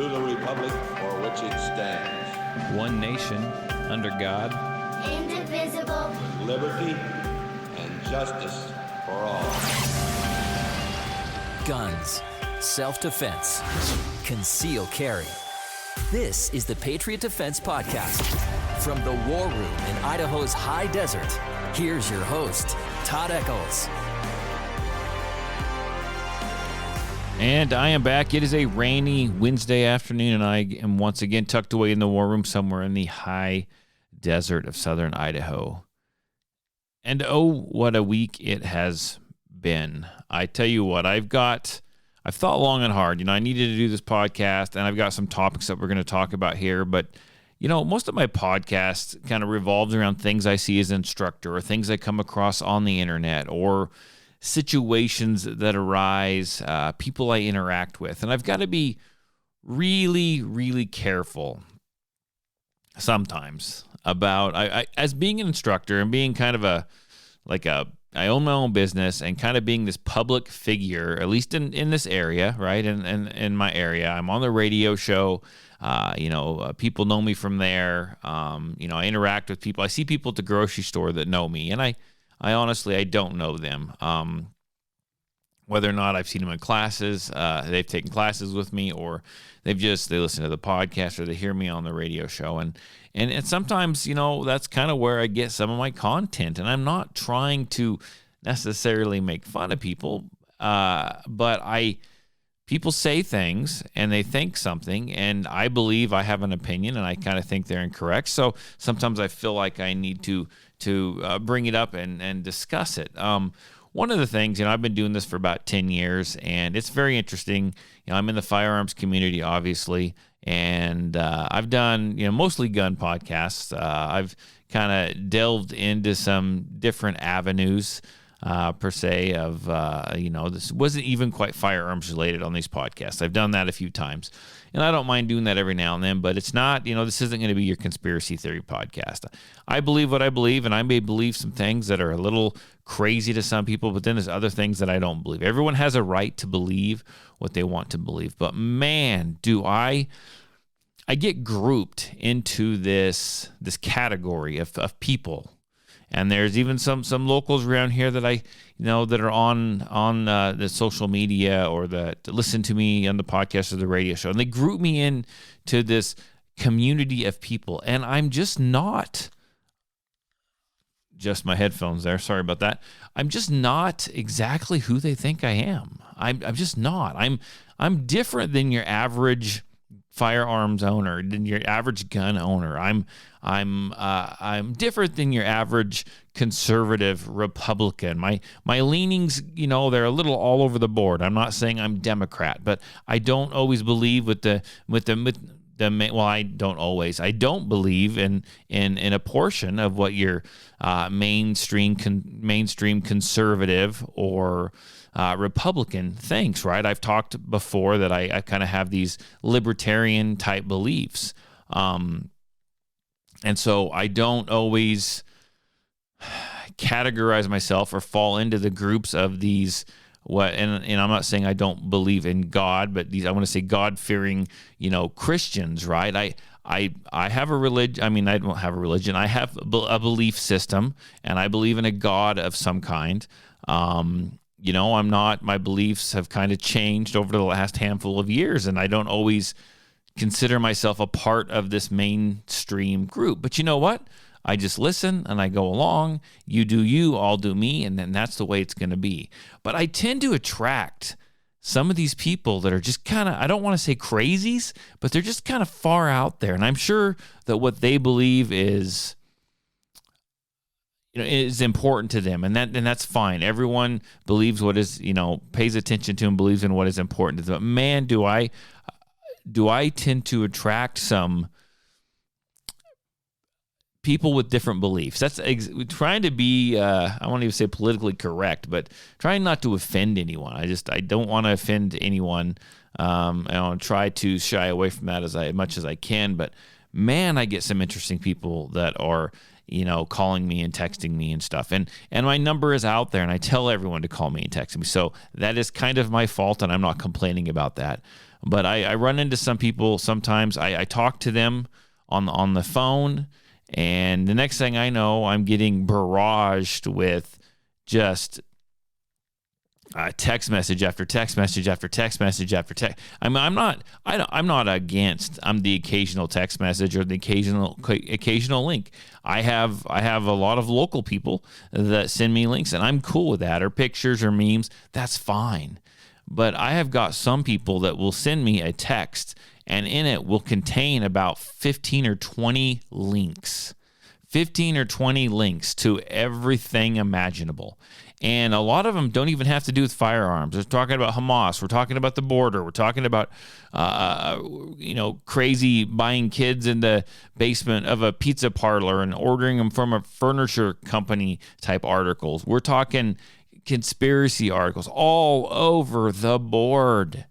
to the republic for which it stands, one nation, under God, indivisible, with liberty and justice for all. Guns, self-defense, concealed carry. This is the Patriot Defense Podcast. From the war room in Idaho's high desert, here's your host, Todd Echols. And I am back. It is a rainy Wednesday afternoon, and I am once again tucked away in the war room somewhere in the high desert of southern Idaho. And oh, what a week it has been. I tell you what, I've thought long and hard. I needed to do this podcast, and I've got some topics that we're going to talk about here. But, most of my podcast kind of revolves around things I see as an instructor or things I come across on the internet or situations that arise, people I interact with. And I've got to be really, really careful sometimes about, I as being an instructor and being kind of I own my own business and kind of being this public figure, at least in this area, right? And in my area, I'm on the radio show. People know me from there. I interact with people. I see people at the grocery store that know me, and I honestly, I don't know them. Whether or not I've seen them in classes, they've taken classes with me, or they listen to the podcast, or they hear me on the radio show. And sometimes, that's kind of where I get some of my content. And I'm not trying to necessarily make fun of people, but people say things and they think something, and I believe I have an opinion, and I kind of think they're incorrect. So sometimes I feel like I need to bring it up and discuss it. One of the things, I've been doing this for about 10 years, and it's very interesting. I'm in the firearms community, obviously, and I've done, mostly gun podcasts. I've kind of delved into some different avenues, per se, of, this wasn't even quite firearms related on these podcasts. I've done that a few times, and I don't mind doing that every now and then, but it's not, this isn't going to be your conspiracy theory podcast. I believe what I believe, and I may believe some things that are a little crazy to some people, but then there's other things that I don't believe. Everyone has a right to believe what they want to believe, but man, do I get grouped into this category of people. And there's even some locals around here that that are on the social media or that listen to me on the podcast or the radio show, and they group me in to this community of people, and I'm just not. Just my headphones there. Sorry about that. I'm just not exactly who they think I am. I'm just not. I'm different than your average firearms owner, than your average gun owner. I'm different than your average conservative Republican. My leanings, they're a little all over the board. I'm not saying I'm Democrat, but I don't always believe I don't always. I don't believe in a portion of what your mainstream conservative or Republican thinks, right? I've talked before that I kind of have these libertarian type beliefs. And so I don't always categorize myself or fall into the groups of these and I'm not saying I don't believe in God, but I want to say God-fearing, Christians, right? I have a religion. I mean, I don't have a religion. I have a belief system, and I believe in a God of some kind. My beliefs have kind of changed over the last handful of years, and I don't always consider myself a part of this mainstream group. But you know what? I just listen and I go along. You do you, I'll do me, and then that's the way it's going to be. But I tend to attract some of these people that are just kind of, I don't want to say crazies, but they're just kind of far out there. And I'm sure that what they believe is important to them, and that's fine. Everyone believes what is, pays attention to and believes in what is important to them. But man, do I tend to attract some people with different beliefs. That's trying to be, I won't even say politically correct, but trying not to offend anyone. I don't want to offend anyone. I'll try to shy away from that as much as I can. But man, I get some interesting people that are, calling me and texting me and stuff. And my number is out there, and I tell everyone to call me and text me. So that is kind of my fault, and I'm not complaining about that. But I run into some people sometimes. I talk to them on the phone, and the next thing I know, I'm getting barraged with just text message after text message after text message after text. I'm not against the occasional text message or the occasional link. I have a lot of local people that send me links, and I'm cool with that, or pictures or memes. That's fine. But I have got some people that will send me a text, and in it will contain about 15 or 20 links. 15 or 20 links to everything imaginable. And a lot of them don't even have to do with firearms. We're talking about Hamas. We're talking about the border. We're talking about, crazy buying kids in the basement of a pizza parlor and ordering them from a furniture company type articles. We're talking conspiracy articles all over the board.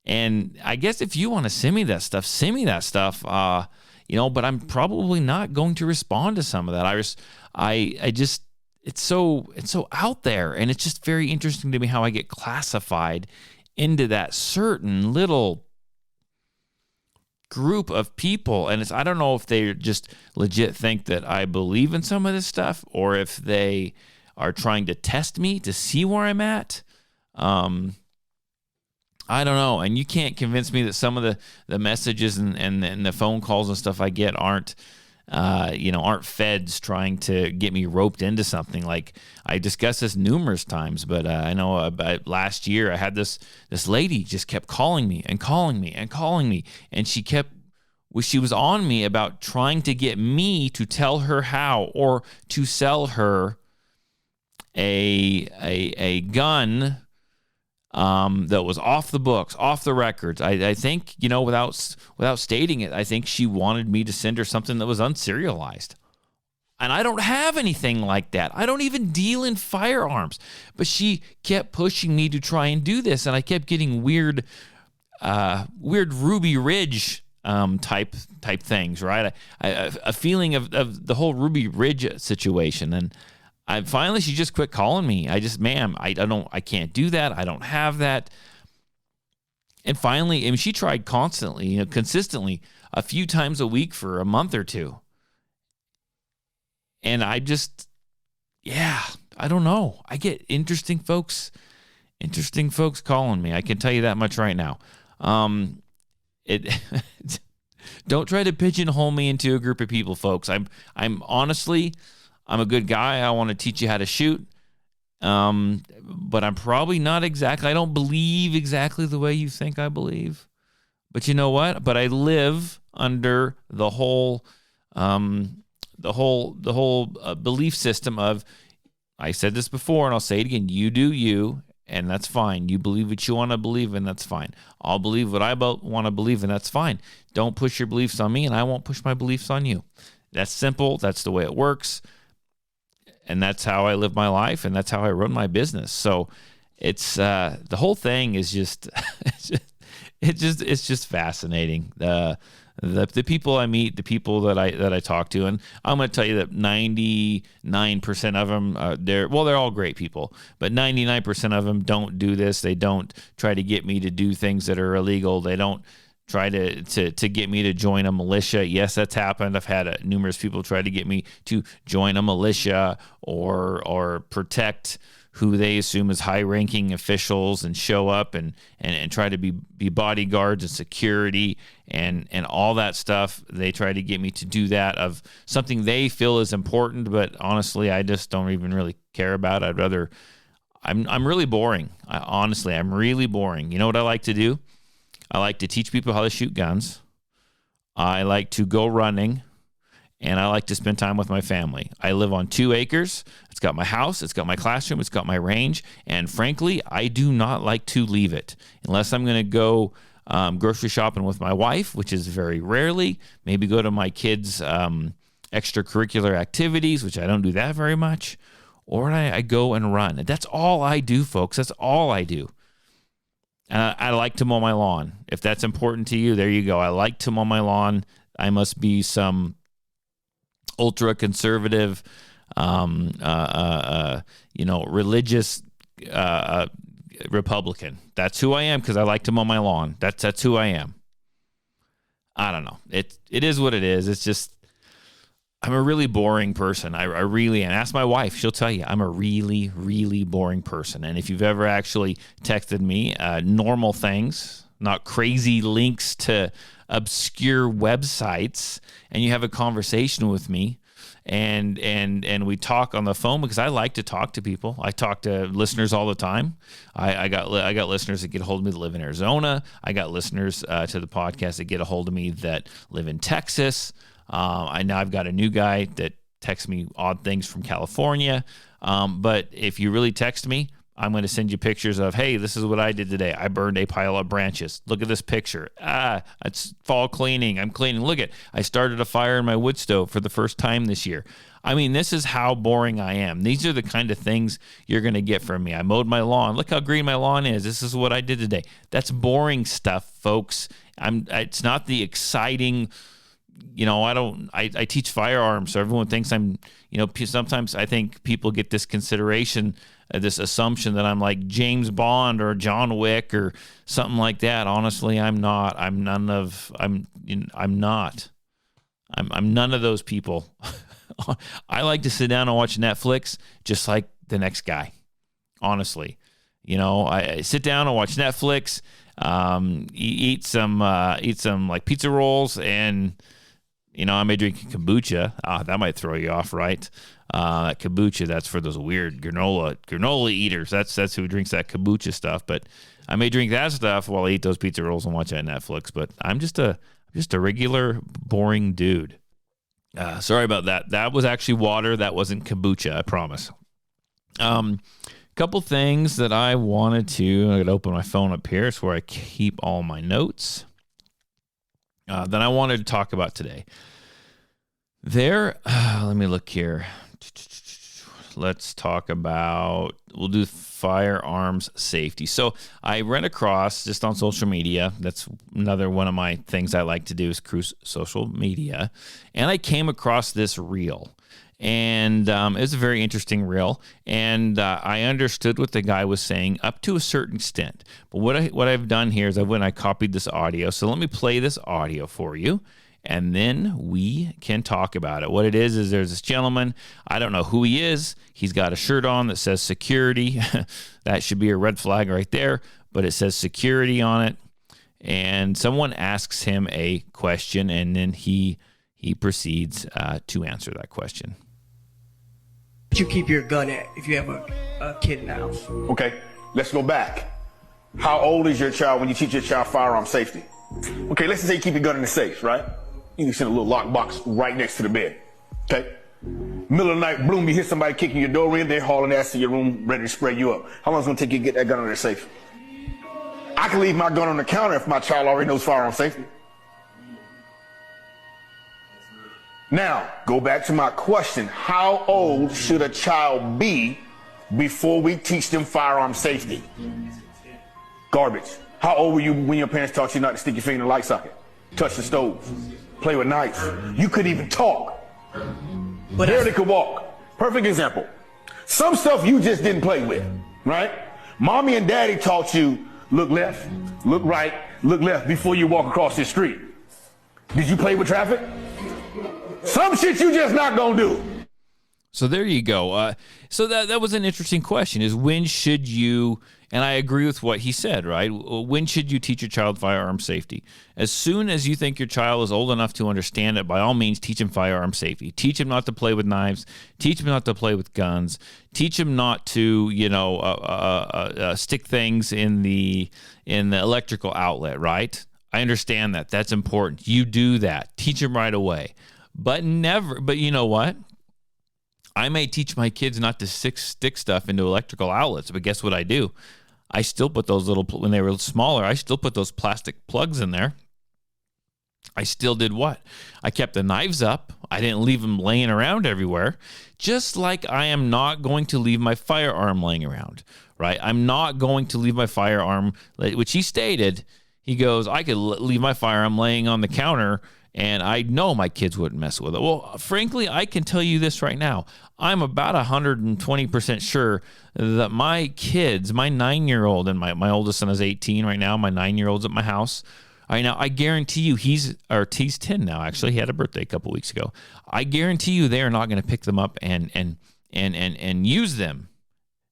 And I guess if you want to send me that stuff. But I'm probably not going to respond to some of that. I just it's so out there, and it's just very interesting to me how I get classified into that certain little group of people. And I don't know if they just legit think that I believe in some of this stuff, or if they are trying to test me to see where I'm at. I don't know. And you can't convince me that some of the messages and the phone calls and stuff I get aren't feds trying to get me roped into something. Like, I discussed this numerous times, but I know about last year I had this lady just kept calling me and calling me and calling me, and she was on me about trying to get me to tell her how, or to sell her a gun that was off the books, off the records. I think, without stating it, I think she wanted me to send her something that was unserialized. And I don't have anything like that. I don't even deal in firearms. But she kept pushing me to try and do this, and I kept getting weird Ruby Ridge type things, right? A feeling of the whole Ruby Ridge situation. And finally, she just quit calling me. Ma'am, I can't do that. I don't have that. And finally, she tried constantly, consistently, a few times a week for a month or two. And I don't know. I get interesting folks calling me. I can tell you that much right now. Don't try to pigeonhole me into a group of people, folks. I'm honestly, I'm a good guy. I want to teach you how to shoot. But I'm probably not exactly, I don't believe exactly the way you think I believe. But you know what? But I live under the whole belief system of, I said this before and I'll say it again, you do you, and that's fine. You believe what you want to believe, and that's fine. I'll believe what I want to believe, and that's fine. Don't push your beliefs on me, and I won't push my beliefs on you. That's simple. That's the way it works. And that's how I live my life, and that's how I run my business. So it's the whole thing is just it's just fascinating. The people I meet, the people that I talk to, and I'm going to tell you that 99% of them, they're all great people, but 99% of them don't do this. They don't try to get me to do things that are illegal. They don't try to get me to join a militia. Yes, that's happened. I've had numerous people try to get me to join a militia or protect who they assume is high-ranking officials and show up and try to be bodyguards and security and all that stuff. They try to get me to do that of something they feel is important, but honestly, I just don't even really care about. I'm really boring. I'm really boring. You know what I like to do? I like to teach people how to shoot guns. I like to go running. And I like to spend time with my family. I live on 2 acres. It's got my house. It's got my classroom. It's got my range. And frankly, I do not like to leave it unless I'm going to go grocery shopping with my wife, which is very rarely. Maybe go to my kids' extracurricular activities, which I don't do that very much. Or I go and run. And that's all I do, folks. That's all I do. I like to mow my lawn. If that's important to you, there you go. I like to mow my lawn. I must be some ultra conservative, religious Republican. That's who I am because I like to mow my lawn. That's who I am. I don't know. It is what it is. It's just I'm a really boring person. I really am. Ask my wife. She'll tell you I'm a really, really boring person. And if you've ever actually texted me normal things, not crazy links to obscure websites, and you have a conversation with me, and we talk on the phone, because I like to talk to people. I talk to listeners all the time. I got listeners that get a hold of me that live in Arizona. I got listeners to the podcast that get a hold of me that live in Texas. I've got a new guy that texts me odd things from California. But if you really text me, I'm going to send you pictures of, hey, this is what I did today. I burned a pile of branches. Look at this picture. It's fall cleaning. I'm cleaning. Look at, I started a fire in my wood stove for the first time this year. I mean, this is how boring I am. These are the kind of things you're going to get from me. I mowed my lawn. Look how green my lawn is. This is what I did today. That's boring stuff, folks. It's not the exciting, I teach firearms, so everyone thinks I'm, sometimes I think people get this consideration, this assumption that I'm like James Bond or John Wick or something like that. Honestly, I'm not. I'm none of those people. I like to sit down and watch Netflix just like the next guy. Honestly, I sit down and watch Netflix, eat some like pizza rolls, and I may drink kombucha. That might throw you off, right? Kombucha, that's for those weird granola eaters. That's who drinks that kombucha stuff. But I may drink that stuff while I eat those pizza rolls and watch that Netflix. But I'm just a regular boring dude. Sorry about that. That was actually water. That wasn't kombucha, I promise. Couple things that I wanted to. I'm gonna open my phone up here. It's where I keep all my notes. That I wanted to talk about today. Let me look here. Let's talk about, we'll do firearms safety. So I ran across, just on social media, that's another one of my things I like to do, is cruise social media. And I came across this reel. And it was a very interesting reel, and I understood what the guy was saying up to a certain extent. But what I've done here is I copied this audio. So let me play this audio for you, and then we can talk about it. What it is there's this gentleman. I don't know who he is. He's got a shirt on that says security. That should be a red flag right there, but it says security on it. And someone asks him a question, and then he proceeds to answer that question. You keep your gun at if you have a kid in the house? Okay, let's go back. How old is your child when you teach your child firearm safety? Okay, let's say you keep your gun in the safe, right? You can send a little lock box right next to the bed. Okay? Middle of the night, boom, you hear somebody kicking your door in, they're hauling ass to your room, ready to spray you up. How long is it gonna take you to get that gun in the safe? I can leave my gun on the counter if my child already knows firearm safety. Now, go back to my question. How old should a child be before we teach them firearm safety? Garbage. How old were you when your parents taught you not to stick your finger in the light socket, touch the stove, play with knives? You couldn't even talk. But barely could walk. Perfect example. Some stuff you just didn't play with, right? Mommy and daddy taught you look left, look right, look left before you walk across the street. Did you play with traffic? Some shit you just not gonna do. So there you go. So that was an interesting question, is when should you, and I agree with what he said, right? When should you teach your child firearm safety? As soon as you think your child is old enough to understand it, by all means, teach him firearm safety. Teach him not to play with knives. Teach him not to play with guns. Teach him not to, stick things in the electrical outlet, right? I understand that. That's important. You do that. Teach him right away. But you know what? I may teach my kids not to stick stuff into electrical outlets, but guess what I do? I still put those when they were smaller, I still put those plastic plugs in there. I still did what? I kept the knives up. I didn't leave them laying around everywhere. Just like I am not going to leave my firearm laying around, right? I'm not going to leave my firearm, which he stated. He goes, I could leave my firearm laying on the counter And I know my kids wouldn't mess with it. Well, frankly, I can tell you this right now. I'm about 120% sure that my kids, my 9-year-old, and my oldest son is 18 right now. My 9-year-old's at my house. Right now, I guarantee you he's 10 now, actually. He had a birthday a couple weeks ago. I guarantee you they are not going to pick them up and use them.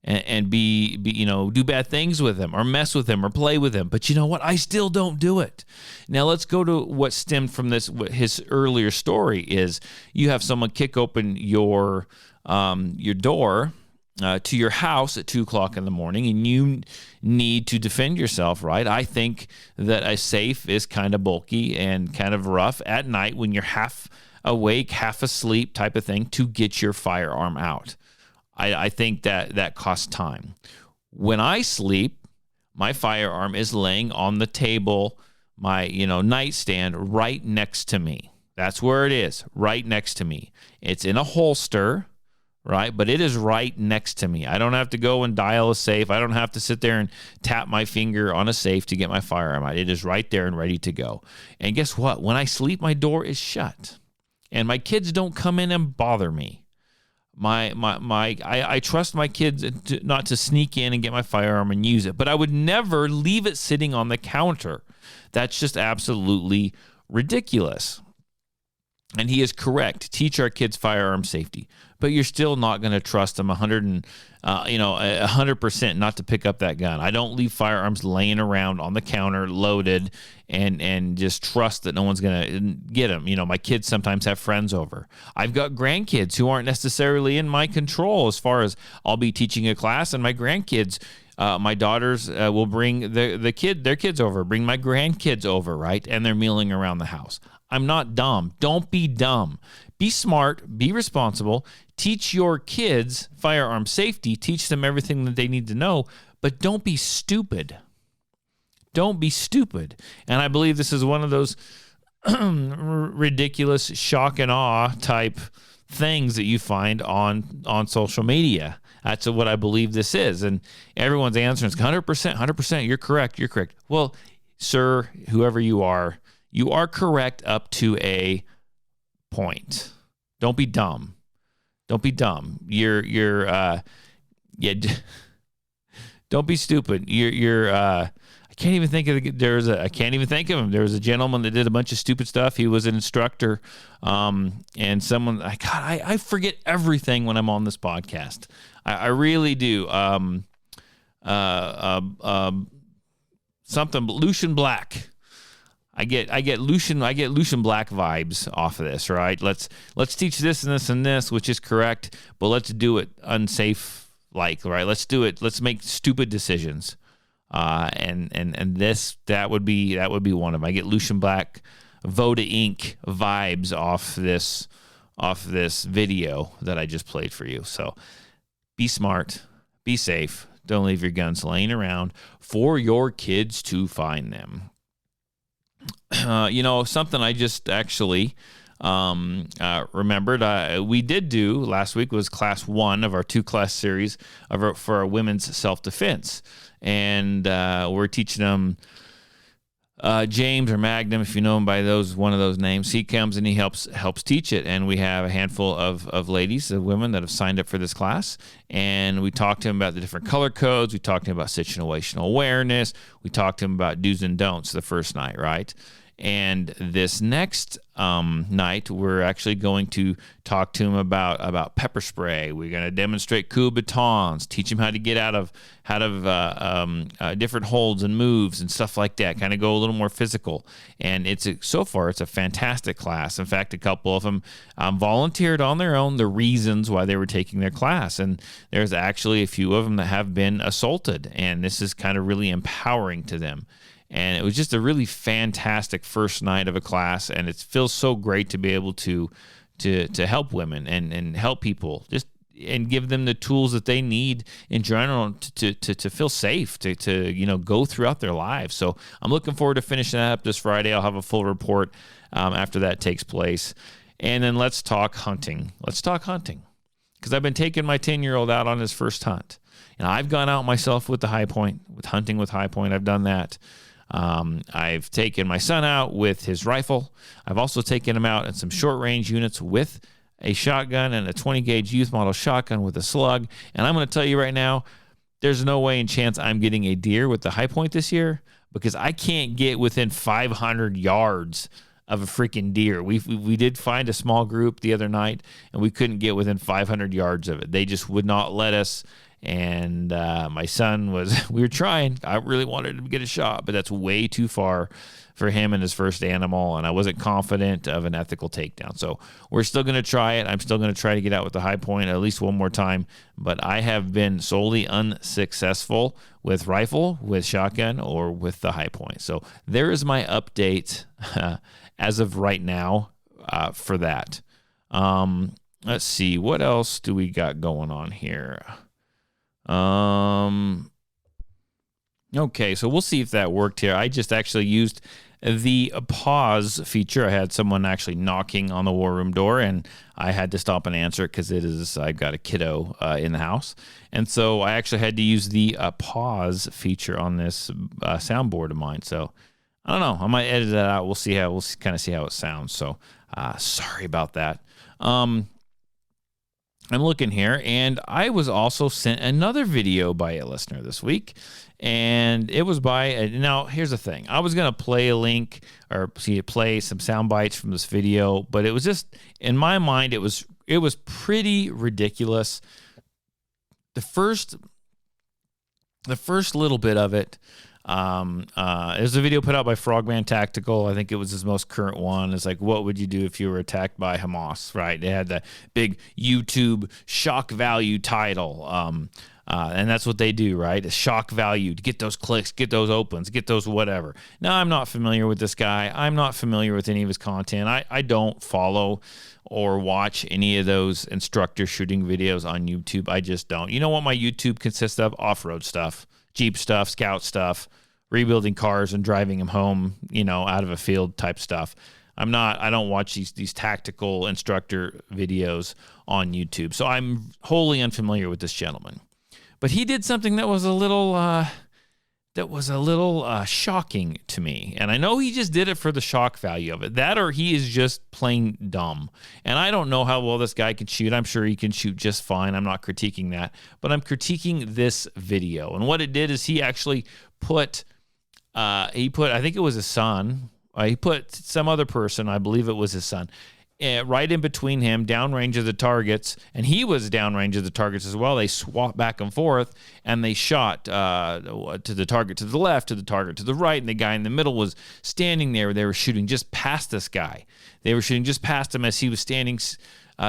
And be do bad things with them or mess with them or play with them. But you know what? I still don't do it. Now let's go to what stemmed from this. His earlier story is you have someone kick open your door to your house at 2:00 in the morning, and you need to defend yourself, right? I think that a safe is kind of bulky and kind of rough at night when you're half awake, half asleep type of thing to get your firearm out. I think that costs time. When I sleep, my firearm is laying on the table, my nightstand right next to me. That's where it is, right next to me. It's in a holster, right? But it is right next to me. I don't have to go and dial a safe. I don't have to sit there and tap my finger on a safe to get my firearm out. It is right there and ready to go. And guess what? When I sleep, my door is shut, and my kids don't come in and bother me. I trust my kids not to sneak in and get my firearm and use it, but I would never leave it sitting on the counter. That's just absolutely ridiculous. And he is correct. Teach our kids firearm safety, but you're still not going to trust them 100% not to pick up that gun. I don't leave firearms laying around on the counter loaded and just trust that no one's going to get them. My kids sometimes have friends over. Kids got grandkids who aren't necessarily in my control as far as I'll be teaching a class, and my grandkids, my daughters will bring their kids over, bring my grandkids over, right? And they're milling around the house. I'm not dumb. Don't be dumb. Be smart. Be responsible. Teach your kids firearm safety. Teach them everything that they need to know, but don't be stupid. Don't be stupid. And I believe this is one of those ridiculous shock and awe type things that you find on social media. That's what I believe this is. And everyone's answering is 100%. You're correct. Well, sir, whoever you are correct up to a point. Don't be dumb. Don't be stupid. I can't even think of him. There was a gentleman that did a bunch of stupid stuff. He was an instructor, and someone. I forget everything when I'm on this podcast. I really do. Something Lucian Black. I get Lucian Black vibes off of this, right? Let's teach this and this and this, which is correct, but let's do it unsafe, right? Let's do it. Let's make stupid decisions, and that would be one of them. I get Lucian Black, Voda Inc. vibes off this video that I just played for you. So be smart, be safe. Don't leave your guns laying around for your kids to find them. Something I just actually remembered we did do last week was class 1 of our 2-class series for our women's self-defense. And we're teaching them James or Magnum, if you know him by one of those names. He comes and he helps teach it. And we have a handful of ladies, of women that have signed up for this class. And we talked to him about the different color codes. We talked to him about situational awareness. We talked to him about do's and don'ts the first night, right? And this next night, we're actually going to talk to him about pepper spray. We're going to demonstrate coup batons, teach him how to get out of different holds and moves and stuff like that. Kind of go a little more physical. And so far it's a fantastic class. In fact, a couple of them volunteered on their own the reasons why they were taking their class. And there's actually a few of them that have been assaulted, and this is kind of really empowering to them. And it was just a really fantastic first night of a class, and it feels so great to be able to help women and help people, just and give them the tools that they need in general to feel safe, to go throughout their lives. So I'm looking forward to finishing that up this Friday. I'll have a full report after that takes place. And then let's talk hunting. Because I've been taking my 10-year-old out on his first hunt. And I've gone out myself with the High Point, with hunting with High Point. I've done that. I've taken my son out with his rifle. I've also taken him out in some short-range units with a shotgun and a 20-gauge youth model shotgun with a slug. And I'm going to tell you right now, there's no way and chance I'm getting a deer with the high point this year because I can't get within 500 yards of a freaking deer. We did find a small group the other night, and we couldn't get within 500 yards of it. They just would not let us. And my son we were trying. I really wanted him to get a shot, but that's way too far for him and his first animal, and I wasn't confident of an ethical takedown. So we're still going to try it. I'm still going to try to get out with the high point at least one more time, but I have been solely unsuccessful with rifle, with shotgun, or with the high point. So there is my update as of right now for that. Let's see. What else do we got going on here? Okay, so we'll see if that worked here. I just actually used the pause feature. I had someone actually knocking on the war room door, and I had to stop and answer it because I've got a kiddo in the house. And so I actually had to use the pause feature on this soundboard of mine. So I don't know. I might edit that out. We'll kind of see how it sounds. So sorry about that. I'm looking here, and I was also sent another video by a listener this week, and it was now here's the thing. I was going to play a link or play some sound bites from this video, but it was just, in my mind, it was pretty ridiculous. The first little bit of it, it was a video put out by Frogman Tactical. I think it was his most current one. It's like, what would you do if you were attacked by Hamas, right? They had the big YouTube shock value title. And that's what they do, right? A shock value to get those clicks, get those opens, get those whatever. Now, I'm not familiar with this guy. I'm not familiar with any of his content. I don't follow or watch any of those instructor shooting videos on YouTube. I just don't. You know what my YouTube consists of? Off-road stuff. Jeep stuff, Scout stuff, rebuilding cars and driving them home, out of a field type stuff. I don't watch these tactical instructor videos on YouTube. So I'm wholly unfamiliar with this gentleman. But he did something that was a little shocking to me. And I know he just did it for the shock value of it. That or he is just plain dumb. And I don't know how well this guy can shoot. I'm sure he can shoot just fine. I'm not critiquing that. But I'm critiquing this video. And what it did is he actually put, I think it was his son. He put some other person, I believe it was his son, right in between him, downrange of the targets, and he was downrange of the targets as well. They swapped back and forth, and they shot to the target to the left, to the target to the right, and the guy in the middle was standing there. They were shooting just past this guy. They were shooting just past him as he was standing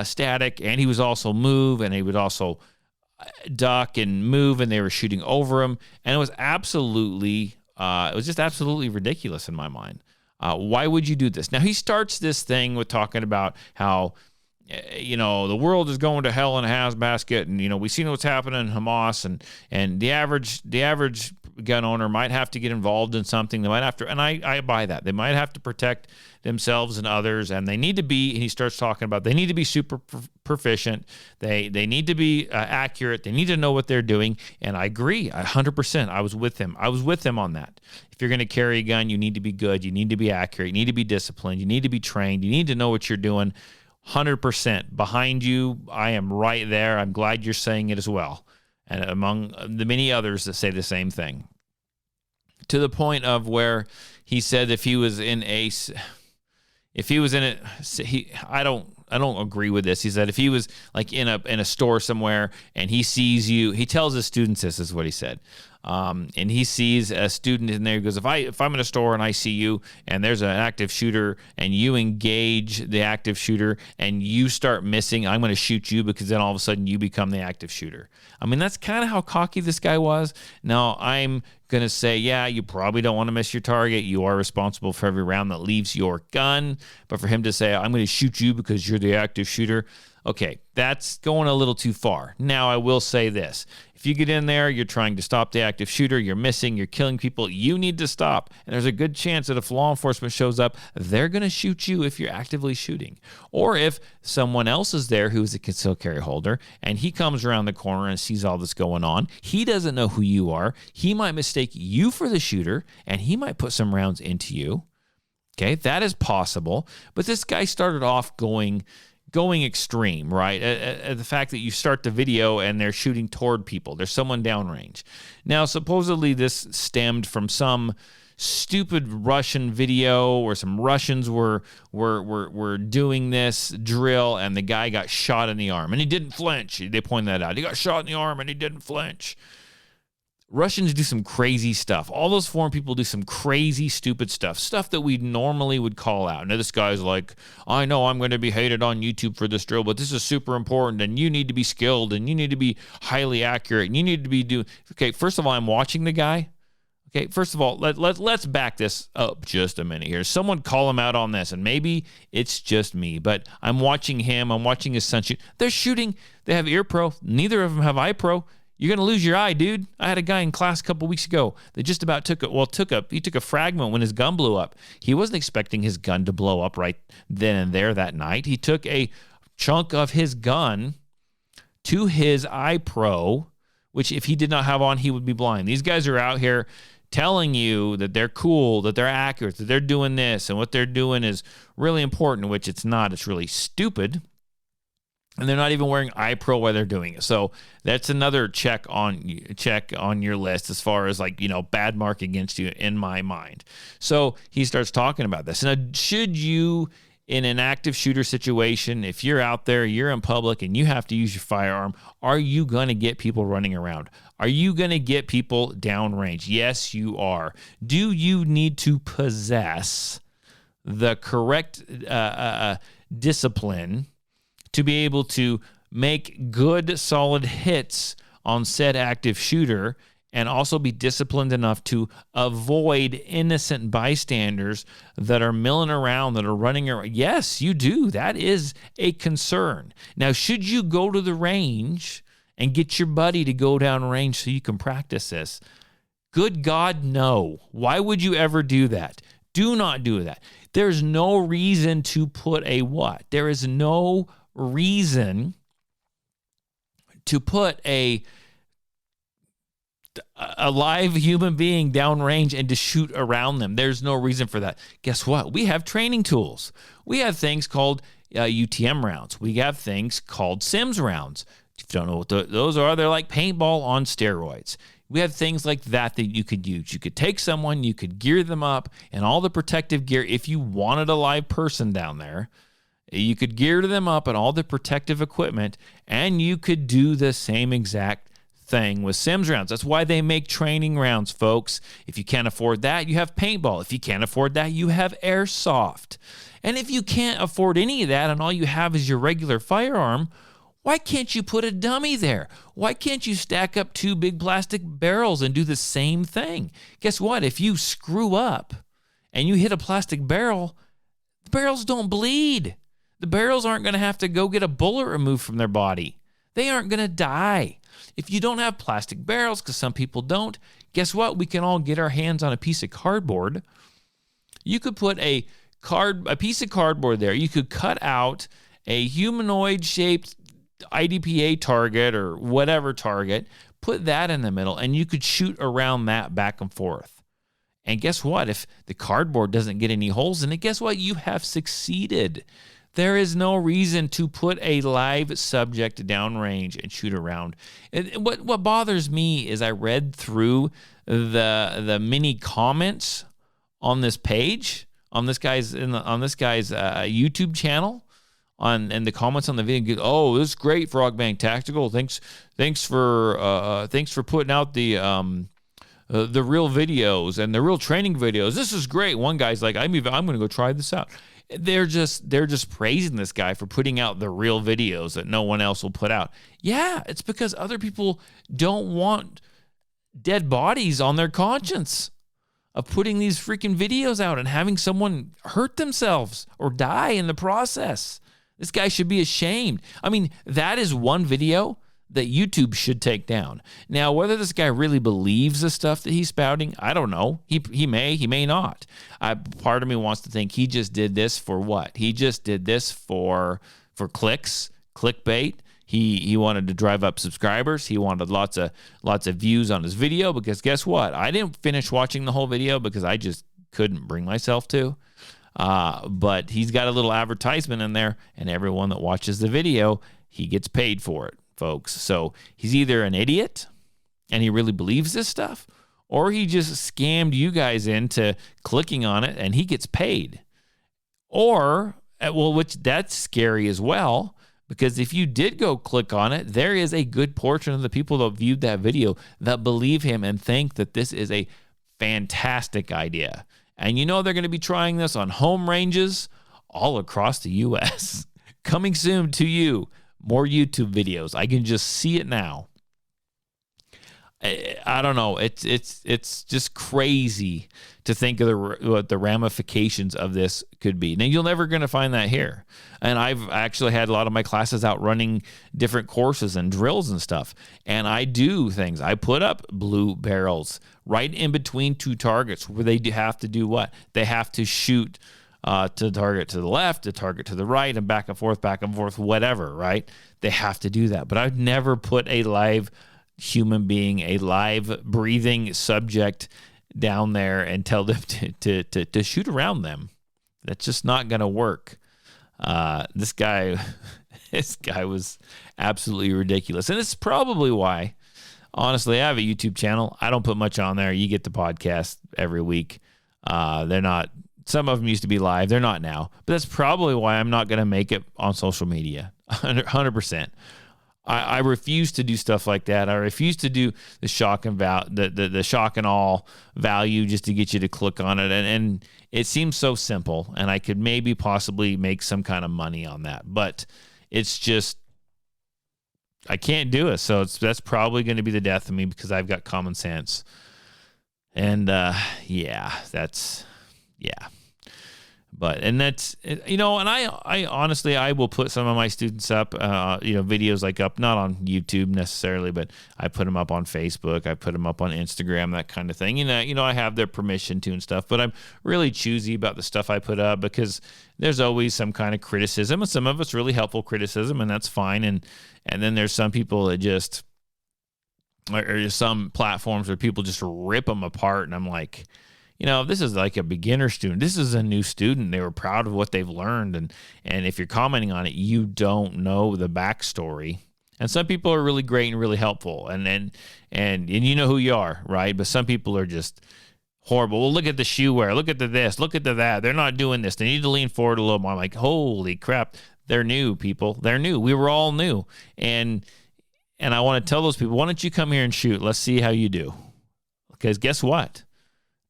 static, and he was also move, and he would also duck and move, and they were shooting over him, and it was just absolutely ridiculous in my mind. Why would you do this? Now, he starts this thing with talking about how, the world is going to hell in a handbasket, and, we've seen what's happening in Hamas, and the average gun owner might have to get involved in something. They might have to, and I buy that. They might have to protect themselves and others, and they need to be, and he starts talking about, they need to be super proficient. They need to be accurate. They need to know what they're doing, and I agree 100%. I was with him on that. If you're going to carry a gun, you need to be good. You need to be accurate. You need to be disciplined. You need to be trained. You need to know what you're doing. 100% behind you. I am right there. I'm glad you're saying it as well. And among the many others that say the same thing. To the point of where he said I don't agree with this. He said if he was like in a store somewhere and he sees you, he tells his students this is what he said. And he sees a student in there. He goes, if I'm in a store and I see you and there's an active shooter and you engage the active shooter and you start missing, I'm going to shoot you because then all of a sudden you become the active shooter. I mean, that's kind of how cocky this guy was. Now, I'm going to say, yeah, you probably don't want to miss your target. You are responsible for every round that leaves your gun. But for him to say, I'm going to shoot you because you're the active shooter, Okay, that's going a little too far. Now, I will say this. If you get in there, you're trying to stop the active shooter, you're missing, you're killing people, you need to stop. And there's a good chance that if law enforcement shows up, they're going to shoot you if you're actively shooting. Or if someone else is there who's a concealed carry holder and he comes around the corner and sees all this going on, he doesn't know who you are. He might mistake you for the shooter and he might put some rounds into you. Okay, that is possible. But this guy started off going extreme, right? The fact that you start the video and they're shooting toward people. There's someone downrange. Now, supposedly this stemmed from some stupid Russian video where some Russians were doing this drill and the guy got shot in the arm and he didn't flinch. They pointed that out. He got shot in the arm and he didn't flinch. Russians do some crazy stuff. All those foreign people do some crazy, stupid stuff that we normally would call out. Now, this guy's like, I know I'm going to be hated on YouTube for this drill, but this is super important, and you need to be skilled, and you need to be highly accurate, and you need to be doing... Okay, first of all, I'm watching the guy. Okay, first of all, let's back this up just a minute here. Someone call him out on this, and maybe it's just me, but I'm watching him. I'm watching his son shoot. They're shooting. They have ear pro. Neither of them have eye pro. You're going to lose your eye, dude. I had a guy in class a couple weeks ago that just about took a fragment when his gun blew up. He wasn't expecting his gun to blow up right then and there that night. He took a chunk of his gun to his eye pro, which if he did not have on, he would be blind. These guys are out here telling you that they're cool, that they're accurate, that they're doing this, and what they're doing is really important, which it's not. It's really stupid. And they're not even wearing eye pro while they're doing it. So that's another check on your list as far as bad mark against you in my mind. So he starts talking about this. Now, should you, in an active shooter situation, if you're out there, you're in public, and you have to use your firearm, are you going to get people running around? Are you going to get people downrange? Yes, you are. Do you need to possess the correct discipline to be able to make good, solid hits on said active shooter and also be disciplined enough to avoid innocent bystanders that are milling around, that are running around? Yes, you do. That is a concern. Now, should you go to the range and get your buddy to go down range so you can practice this? Good God, no. Why would you ever do that? Do not do that. There's no reason to put a what? There is no reason to put a live human being downrange and to shoot around them. There's no reason for that. Guess what? We have training tools. We have things called UTM rounds. We have things called Sims rounds. If you don't know what those are, they're like paintball on steroids. We have things like that you could use. You could take someone, you could gear them up in all the protective gear. If you wanted a live person down there, you could gear them up in all the protective equipment, and you could do the same exact thing with Sims rounds. That's why they make training rounds, folks. If you can't afford that, you have paintball. If you can't afford that, you have airsoft. And if you can't afford any of that and all you have is your regular firearm, why can't you put a dummy there? Why can't you stack up two big plastic barrels and do the same thing? Guess what? If you screw up and you hit a plastic barrel, the barrels don't bleed. The barrels aren't going to have to go get a bullet removed from their body. They aren't going to die. If you don't have plastic barrels, because some people don't, guess what? We can all get our hands on a piece of cardboard. You could put a piece of cardboard there. You could cut out a humanoid-shaped IDPA target or whatever target, put that in the middle, and you could shoot around that back and forth. And guess what? If the cardboard doesn't get any holes in it, guess what? You have succeeded. There is no reason to put a live subject downrange and shoot around. What bothers me is I read through the many comments on this page, on this guy's YouTube channel, and the comments on the video. Oh, this is great, Frogbang Tactical. Thanks for putting out the real videos and the real training videos. This is great. One guy's like, I'm going to go try this out. They're just praising this guy for putting out the real videos that no one else will put out. Yeah, it's because other people don't want dead bodies on their conscience of putting these freaking videos out and having someone hurt themselves or die in the process. This guy should be ashamed. I mean, that is one video that YouTube should take down. Now, whether this guy really believes the stuff that he's spouting, I don't know. He may not. Part of me wants to think he just did this for what? He just did this for clicks, clickbait. He wanted to drive up subscribers. He wanted lots of views on his video, because guess what? I didn't finish watching the whole video because I just couldn't bring myself to. But he's got a little advertisement in there, and everyone that watches the video, he gets paid for it, folks. So he's either an idiot and he really believes this stuff, or he just scammed you guys into clicking on it and he gets paid. Or, well, which that's scary as well, because if you did go click on it, there is a good portion of the people that viewed that video that believe him and think that this is a fantastic idea. And you know they're going to be trying this on home ranges all across the U.S. Coming soon to you, more YouTube videos. I can just see it now. I don't know. It's just crazy to think of what the ramifications of this could be. Now, you're never going to find that here. And I've actually had a lot of my classes out running different courses and drills and stuff. And I do things. I put up blue barrels right in between two targets where they have to do what? They have to shoot to the target to the left, the target to the right, and back and forth, whatever, right? They have to do that. But I've never put a live human being, a live breathing subject down there and tell them to shoot around them. That's just not going to work. This guy was absolutely ridiculous. And it's probably why, honestly, I have a YouTube channel. I don't put much on there. You get the podcast every week. They're not, some of them used to be live. They're not now, but that's probably why I'm not going to make it on social media. 100%. I refuse to do stuff like that. I refuse to do the shock and the shock and awe value just to get you to click on it. And it seems so simple, and I could maybe possibly make some kind of money on that. But it's just, I can't do it. So that's probably going to be the death of me, because I've got common sense. And yeah. But, and that's, you know, and I honestly, I will put some of my students up, videos like up, not on YouTube necessarily, but I put them up on Facebook. I put them up on Instagram, that kind of thing. You know, I have their permission to and stuff, but I'm really choosy about the stuff I put up, because there's always some kind of criticism, and some of it's really helpful criticism, and that's fine. And then there's some people that just, or some platforms where people just rip them apart. And I'm like, you know, this is like a beginner student. This is a new student. They were proud of what they've learned. And if you're commenting on it, you don't know the backstory. And some people are really great and really helpful. And you know who you are, right? But some people are just horrible. Well, look at the shoe wear. Look at the this. Look at the that. They're not doing this. They need to lean forward a little more. I'm like, holy crap. They're new, people. They're new. We were all new. And I want to tell those people, why don't you come here and shoot? Let's see how you do. Because guess what?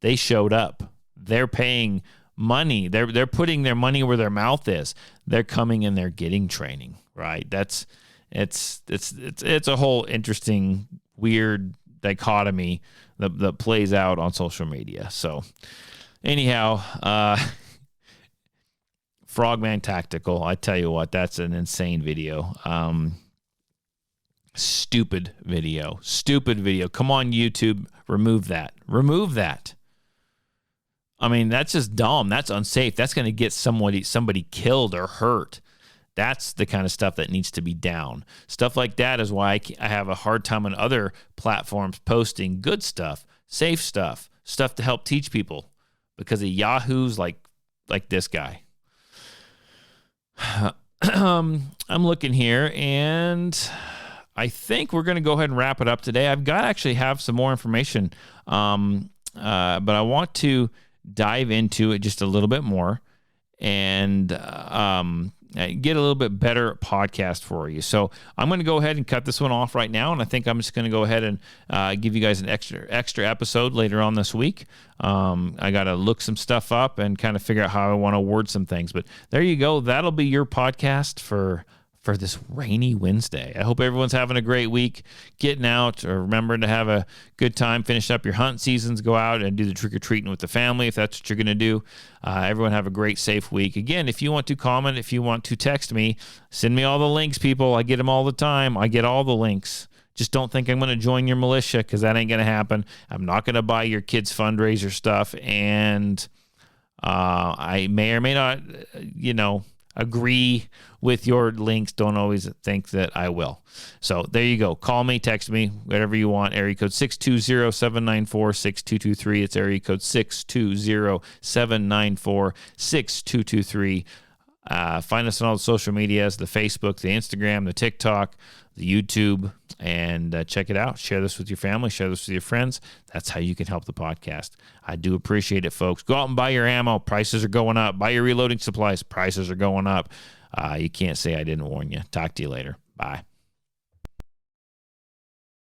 They showed up. They're paying money. They're putting their money where their mouth is. They're coming and they're getting training, right? It's a whole interesting, weird dichotomy that plays out on social media. So anyhow, Frogman Tactical, I tell you what, that's an insane video. Stupid video. Come on, YouTube, remove that. I mean, that's just dumb. That's unsafe. That's going to get somebody killed or hurt. That's the kind of stuff that needs to be down. Stuff like that is why I have a hard time on other platforms posting good stuff, safe stuff to help teach people, because of yahoos like this guy. I'm looking here, and I think we're going to go ahead and wrap it up today. Actually have some more information, but I want to dive into it just a little bit more and get a little bit better podcast for you. So I'm going to go ahead and cut this one off right now, and I think I'm just going to go ahead and give you guys an extra episode later on this week. I got to look some stuff up and kind of figure out how I want to word some things. But there you go. That'll be your podcast for for this rainy Wednesday. I hope everyone's having a great week, getting out, or remembering to have a good time, finish up your hunt seasons, go out and do the trick-or-treating with the family if that's what you're going to do. Everyone have a great, safe week. Again, if you want to comment, if you want to text me, send me all the links, people. I get them all the time. I get all the links. Just don't think I'm going to join your militia, because that ain't going to happen. I'm not going to buy your kids' fundraiser stuff, and I may or may not, agree with your links. Don't always think that I will. So there you go. Call me, text me, whatever you want. Area code 620-794-6223. It's area code 620-794-6223. Find us on all the social medias, the Facebook, the Instagram, the TikTok, the YouTube, and check it out. Share this with your family. Share this with your friends. That's how you can help the podcast. I do appreciate it, folks. Go out and buy your ammo. Prices are going up. Buy your reloading supplies. Prices are going up. You can't say I didn't warn you. Talk to you later. Bye.